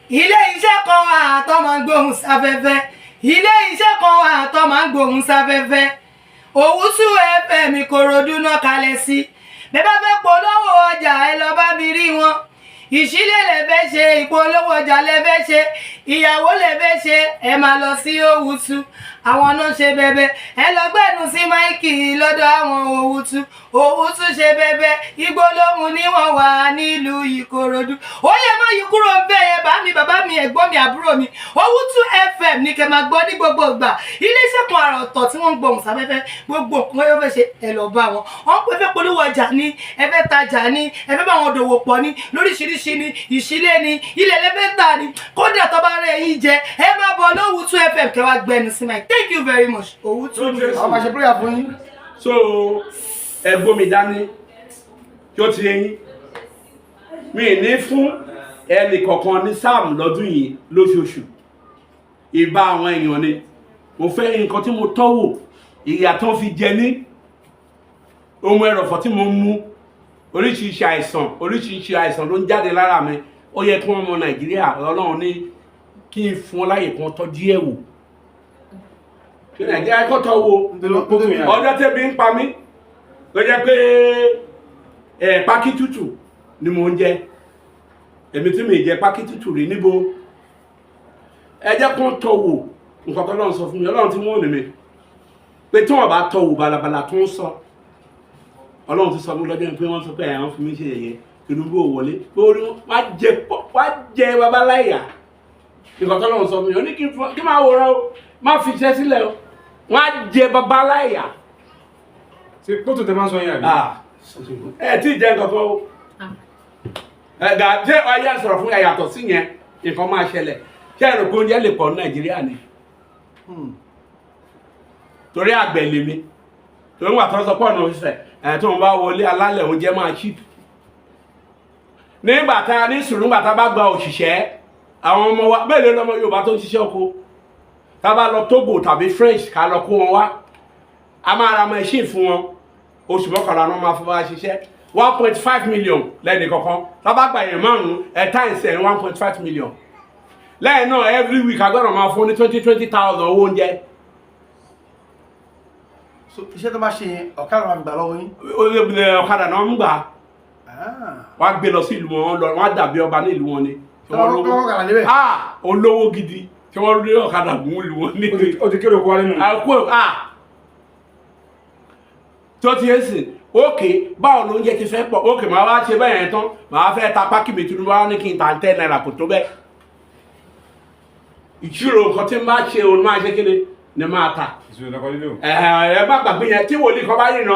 ilé iṣẹ́ kan wà tó máa ń gbóhùn sáfẹ́fẹ́ ilé iṣẹ́ kan wà tó máa ń gbóhùn sáfẹ́fẹ́ Owutu FM Ìkòròdú náà kalẹ̀ sí bẹ́ẹ̀ bá fẹ́ polówó ọjà ẹ lọ bá mi rí wọn ìṣílẹ̀ lè fẹ́ ṣe ìpolówó ọjà lè fẹ́ ṣe ìyàwó lè fẹ́ ṣe ẹ máa lọ sí Owutu àwọn náà ṣe bẹ̀bẹ̀ ẹ lọ gbẹ́nu sí máìkì lọ́dọ̀ àwọn Owutu ṣe bẹ̀bẹ̀ ìgbólóhùn ni wọ́n wà nílùú Ìkòròdú ó yẹ má yí kúrò bẹ́ẹ̀ yẹn bá mi bàbá mi ẹ̀gbọ́n mi àbúrò mi Owutu FM ní kẹ́ máa gbọ́ ní gbogbo ìgbà iléeṣẹ́ kan àrà ọ̀tọ̀ tí wọ́n ń gbóhùn sáfẹ́fẹ́ gbogbo nǹkan yóò fẹ́ ṣe ẹ lọ bá wọn wọ́n pẹ́ fẹ́ polówó ọjà ní ẹ fẹ́ tajà ní ẹ fẹ́ bá wọn dòwò pọ̀ ní lóríṣiríṣi ní ìṣílẹ̀ ní ilẹ̀ lẹ́fẹ́ tà ní kódà tó bá rẹ̀ yín jẹ ẹ máa bọ̀ ní Owutu FM kẹ́ wá gbẹnu sí máa thank you very much Owutu. àwọn máa ṣe prayer fún yín. so ẹgbọ́n mi dání tí ó ti yẹn mi ní fún ẹnì kọ̀ọ̀kan ní sáàmù lọ́dún yìí lóṣooṣù ìbá àwọn èèyàn ni mo fẹ́ nǹkan tí mo tọ́wò ìyà tó fi jẹ ní ohun ẹ̀rọ̀fọ̀ tí mo mú oríṣiríṣi àìsàn ló ń jáde lára mi ó yẹ kí wọ́n mọ Nàìjíríà Ọlọ́run ní kí n fún ọ láyè kan tọ́jú ẹ̀ wò kí Nàìjíríà kọ́ tọ́ wo ọjọ́ tẹ́bi ń pa mí ló jẹ́ pé pákí tútù ni mo ń jẹ èmi tí mi jẹ pákí tútù rí níbo ẹ jẹ́ kó tọ́ wò nǹkan tó lọ́n sọ fún mi Ọlọ́run tí wọ́n ní mi pé tí wọ́n bá tọ́ wò balabala tó ń sọ Ọlọ́run ti sọ mí lọ́jọ́ pé wọ́n sọ pé àwọn fi mí ṣe yẹ̀yẹ́ Tinubu ò wọlé lórí wá jẹ babaláyà nǹkan tó lọ́n sọ fún mi ó ní kí máa wòran o má fi iṣẹ́ sílẹ̀ o wọ́n á jẹ babaláyà. ṣe kóòtù tẹ máa ń sọ yẹn àbí. ẹ tí ì jẹ nǹkan kan o ẹ̀gà ṣé ọyá sọ̀rọ̀ fún yàtọ̀ sí yẹn nǹkan máa ṣẹlẹ̀ ṣé ẹ̀rọ pé oúnjẹ lè pọ̀ ní Nàìjíríà ni torí àgbẹ̀ lèmi torí wà tó ń sọ pọ̀ náà fífẹ̀ tó ń bá wọlé alálẹ̀ oúnjẹ máa cheap nígbà tá ní sùúrù nígbà tá bá gba òṣìṣẹ́ àwọn ọmọ wa bẹ́ẹ̀ lé lọ́mọ Yorùbá tó ń ṣiṣẹ́ oko tá bá lọ Togo tàbí French ká lọ kó wọn wá a máa ra machine fún wọn oṣù mọ́kànlá náà máa fún wa ṣiṣẹ́ 1.5 million lẹ́ni kankan tá bá gba èèyàn márùn-ún times 1.5 million lẹ́yìn náà every week agbọ́dọ̀ máa fún ní 20,000 owó oúnjẹ. so iṣẹ́ tó bá ṣe yẹn ọ̀kadà máa gbà lọ́wọ́ yín. ọ̀kadà náà ń gbà wọ́n á gbé lọ sí ìlú wọn wọ́n á dàbí ọba ní ìlú wọn ni. olówó gidi tí wọ́n rí ọ̀kadà gún ìlú wọn ní. o ti kéré okó wálé nù. tó ti yé sìn ókè báwo ló ń jẹ́ ti fẹ́ pọ̀ ókè máa wá ṣe bẹ́ẹ̀ yẹn tán máa fẹ́ ta pákí mi Tinubu wá ní kí n ta 10 naira kò tó bẹ́ẹ̀. ìṣirò nǹkan tí n bá ṣe òun máa ṣe kéde ni máa ta. ẹ má gbàgbé yẹn tí wòlíì kan bá rìnà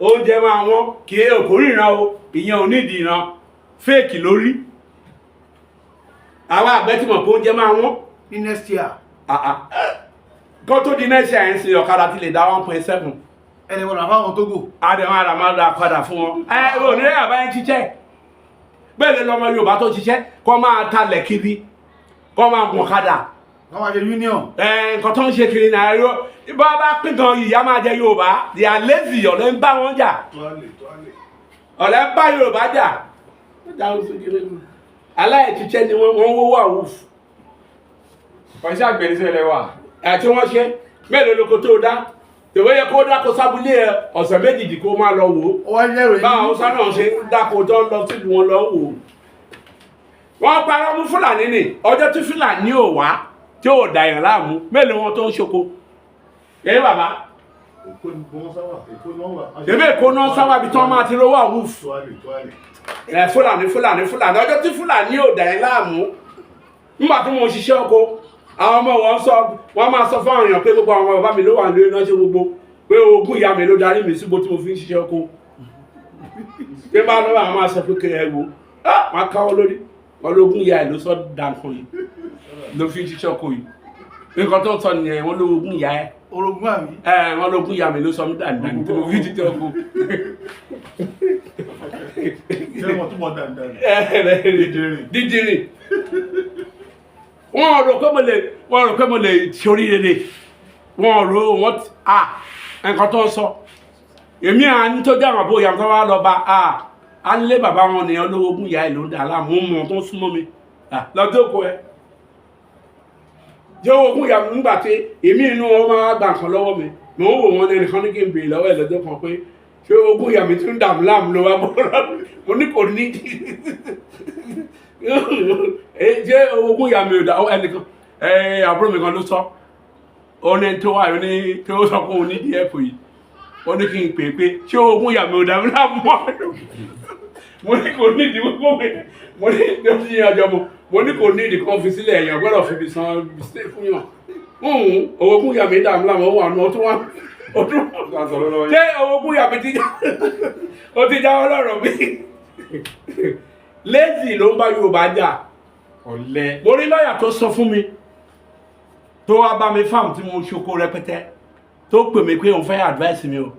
oúnjẹ máa wọ́n kì í òkú rìnà o ìyẹn ò nídìí ìran fẹ́ẹ̀kì lórí. àwa àgbẹ̀ tí mọ̀ pé oúnjẹ máa wọ́n. ní next year. kó tó di next year ń sin ọ̀kadà ti lè dá 1.7. ẹni wọn làwọn àwọn Togo. àdéhùn àrà máa dá padà fún wọn. òní àbáyé ṣiṣẹ́ bẹ́ẹ̀ lè lọ́mọ Yorùbá tó ṣiṣẹ́ kó máa talẹ̀ kiri kó máa gùn ọ̀kadà. wọ́n máa jẹ union. nǹkan tó ń ṣe kiri náà yóò bá bá pín gan ìyá máa jẹ Yorùbá they are lazy ọ̀lẹ́ ń bá wọn jà ọ̀lẹ́ ń bá Yorùbá jà aláìṣiṣẹ́ ni wọ́n wówó àwùf. ọ̀ṣẹ́ àgbẹ̀ ní sẹ́lẹ̀ wà. tí wọ́n ṣe mélòó lóko tó dá tèwé yẹ kó dáko sábúlé ẹ ọ̀sẹ̀ méjì kó máa lọ wò ó báwọn Haúsá náà ṣe dáko tó ń lọ sílùú wọn lọ wò ó. wọ́n parọ́ mú Fúlàní ni ọjọ́ tí Fúlàní ò wá tí ò dà yàn láàmú mélòó wọn tó ń ṣoko. èyí bàbá èmi èkó náà sáwà bí tí wọ́n máa ti rówó àwùf. Fúlàní ọjọ́ tí Fúlàní ò dà yàn láàmú nígbà tí mo ṣiṣẹ́ oko àwọn ọmọ wọn máa sọ fún àwọn èèyàn pé gbogbo àwọn bàbá mi ló wà lórí náà ṣe gbogbo pé ogún ìyá mi ló darí mi síbo tí mo fi ń ṣiṣẹ́ oko pé bá lọ́wọ́ àwọn máa sọ pé kẹrẹ ẹgbò wọn káwọ́ lórí wọn lógún ìyá ẹ̀ ló sọ dànkan yìí ló fi ń ṣiṣẹ́ oko yìí nǹkan tó ń sọ nìyẹn wọn lógún ìyá ẹ̀ orogún àmì wọn lógún ìyá mi ló sọ mí dànkan tí mo fi ń ṣiṣẹ́ oko. dídìrín wọ́n rò pé mo lè ṣorí rere wọ́n rò wọ́n nǹkan tó ń sọ èmi à ń tó dáhùn àbóyá nǹkan wá lọ bá a nílé bàbá wọn nìyẹn olówó ogún ìyá ẹ̀ ló ń dà láàmú mọ́ tó ń súnmọ́ mi lọ́jọ́ kọ ẹ jẹ́ ogún ìyá mi nígbà tí èmi inú wọn máa gbà kan lọ́wọ́ mi mò ń wò wọn ní ẹnìkan ní kí n béèrè lọ́wọ́ ẹ̀ lọ́jọ́ kan pé ṣé ogún ìyá mi tún dààmú láàmú ló wá bọ́ mo ní kò ní jẹ́ ogún ìyá mi ò dá ẹnìkan àbúrò mi kan ló sọ ó ní tó wà ní tó sọ pé òun ní df yìí ó ní kí n pè pé ṣé ogún ìyá mi ò dààmú láàmú mo ní kò ní ìdí gbogbo mi mo ní ìdí ọjọ́ mo ní kò ní ìdí kan fi sílẹ̀ èèyàn gbọ́dọ̀ fi san fún yàn owó ogún ìyá mi dààmú láàmú ó wà nù ọtún wà ṣé owó ogún ìyá mi ti já ọlọ́rọ̀ mi lazy ló ń bá Yorùbá jà ọ̀lẹ. mo rí lọ́ọ̀yà tó sọ fún mi tó wá bá mi fáàmù tí mo ṣoko rẹpẹtẹ tó pè mí pé òun fẹ́ advice mi o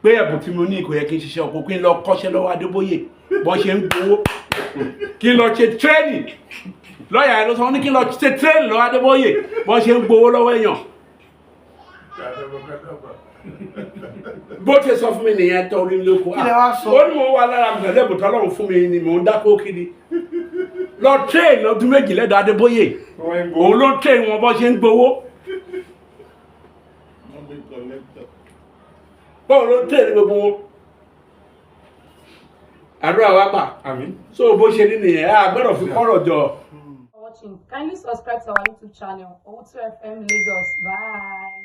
pé ẹ̀bùn tí mo ní kò yẹ kí n ṣiṣẹ́ ọkọ̀ kí n lọ kọ́ṣẹ́ lọ́wọ́ Adébóyè bọ́n ṣe ń gbowó kí n lọ ṣe training lọ́ọ̀yà ẹ̀ ló sọ wọ́n ní kí n lọ ṣe training lọ́wọ́ Adébóyè bọ́n ṣe ń gbowó lọ́wọ́ èèyàn bó ṣe sọ fún mi nìyẹn tó orí lóko ó ní mo wà lára mi pẹ̀lú ẹ̀bùn tọ́lọ́run fún mi ni mò ń dákó kiri lọ train lọ́dún méjì lẹ́dọ̀ Adébóyè òun ló train wọn bọ́ ṣe ń gbowó bọ́ọ̀ ló train gbogbo wọn àdúrà wa gbà so bó ṣe ní nìyẹn a gbọ́dọ̀ fi kọ́rọ̀ jọ. Kindly subscribe to our YouTube channel, Odun FM Lagos. Bye.